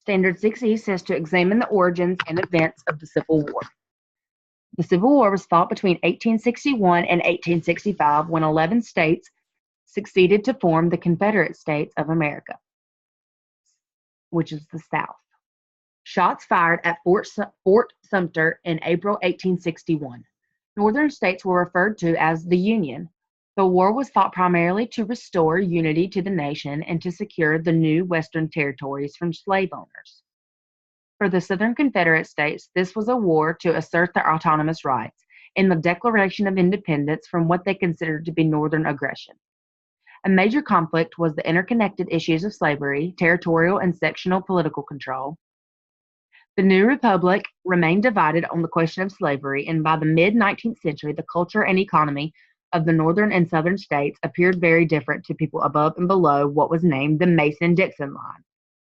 Standard 6E says to examine the origins and events of the Civil War. The Civil War was fought between 1861 and 1865 when 11 states succeeded to form the Confederate States of America, which is the South. Shots fired at Fort Sumter in April 1861. Northern states were referred to as the Union. The war was fought primarily to restore unity to the nation and to secure the new Western territories from slave owners. For the Southern Confederate States, this was a war to assert their autonomous rights in the Declaration of Independence from what they considered to be Northern aggression. A major conflict was the interconnected issues of slavery, territorial and sectional political control. The new republic remained divided on the question of slavery, and by the mid-19th century, the culture and economy of the northern and southern states appeared very different to people above and below what was named the Mason-Dixon line.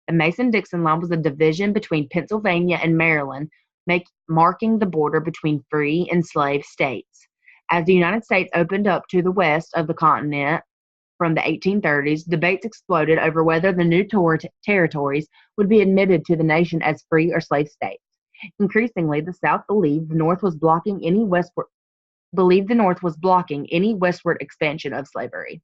The Mason-Dixon line was a division between Pennsylvania and Maryland, marking the border between free and slave states. As the United States opened up to the west of the continent from the 1830s, debates exploded over whether the new territories would be admitted to the nation as free or slave states. Increasingly, the South believed the North was blocking any westward expansion of slavery.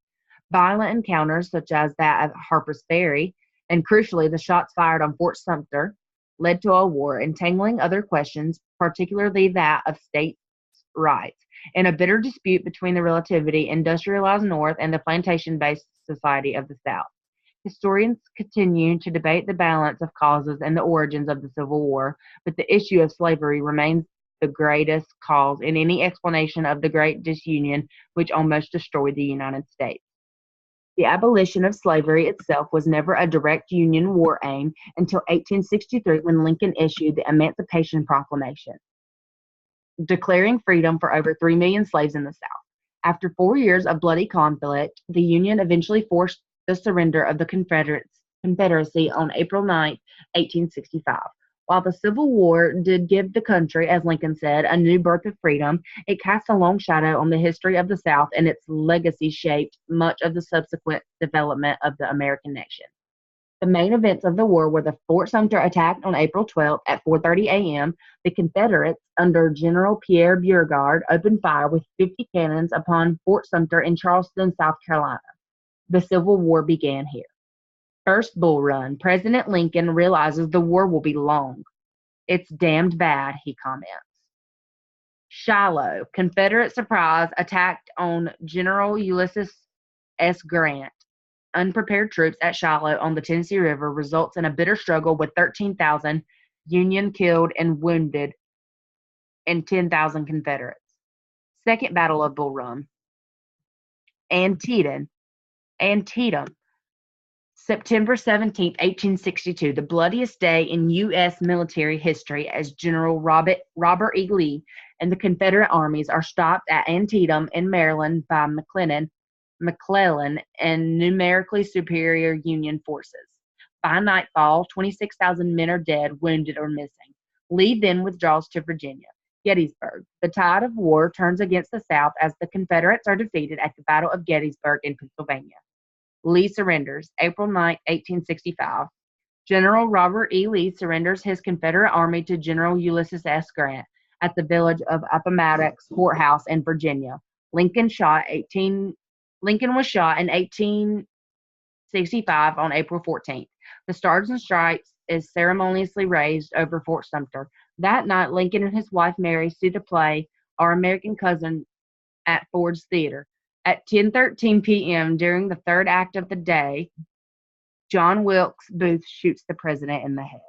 Violent encounters such as that at Harper's Ferry, and crucially the shots fired on Fort Sumter, led to a war entangling other questions, particularly that of states' rights, in a bitter dispute between the relatively industrialized North and the plantation-based society of the South. Historians continue to debate the balance of causes and the origins of the Civil War, but the issue of slavery remains the greatest cause in any explanation of the Great Disunion which almost destroyed the United States. The abolition of slavery itself was never a direct Union war aim until 1863 when Lincoln issued the Emancipation Proclamation, declaring freedom for over 3 million slaves in the South. After 4 years of bloody conflict, the Union eventually forced the surrender of the Confederacy on April 9, 1865. While the Civil War did give the country, as Lincoln said, a new birth of freedom, it cast a long shadow on the history of the South, and its legacy shaped much of the subsequent development of the American nation. The main events of the war were the Fort Sumter attack on April 12 at 4:30 a.m. The Confederates, under General Pierre Beauregard, opened fire with 50 cannons upon Fort Sumter in Charleston, South Carolina. The Civil War began here. First Bull Run. President Lincoln realizes the war will be long. It's damned bad, he comments. Shiloh. Confederate surprise attack on General Ulysses S. Grant. Unprepared troops at Shiloh on the Tennessee River results in a bitter struggle with 13,000 Union killed and wounded and 10,000 Confederates. Second Battle of Bull Run. Antietam. September 17, 1862, the bloodiest day in U.S. military history as General Robert E. Lee and the Confederate armies are stopped at Antietam in Maryland by McClellan and numerically superior Union forces. By nightfall, 26,000 men are dead, wounded, or missing. Lee then withdraws to Virginia. Gettysburg. The tide of war turns against the South as the Confederates are defeated at the Battle of Gettysburg in Pennsylvania. Lee surrenders. April 9, 1865. General Robert E. Lee surrenders his Confederate army to General Ulysses S. Grant at the village of Appomattox Courthouse in Virginia. Lincoln was shot in 1865 on April 14th. The Stars and Stripes is ceremoniously raised over Fort Sumter. That night, Lincoln and his wife Mary see the play Our American Cousin at Ford's Theater. At 10:13 p.m., during the third act of the day, John Wilkes Booth shoots the president in the head.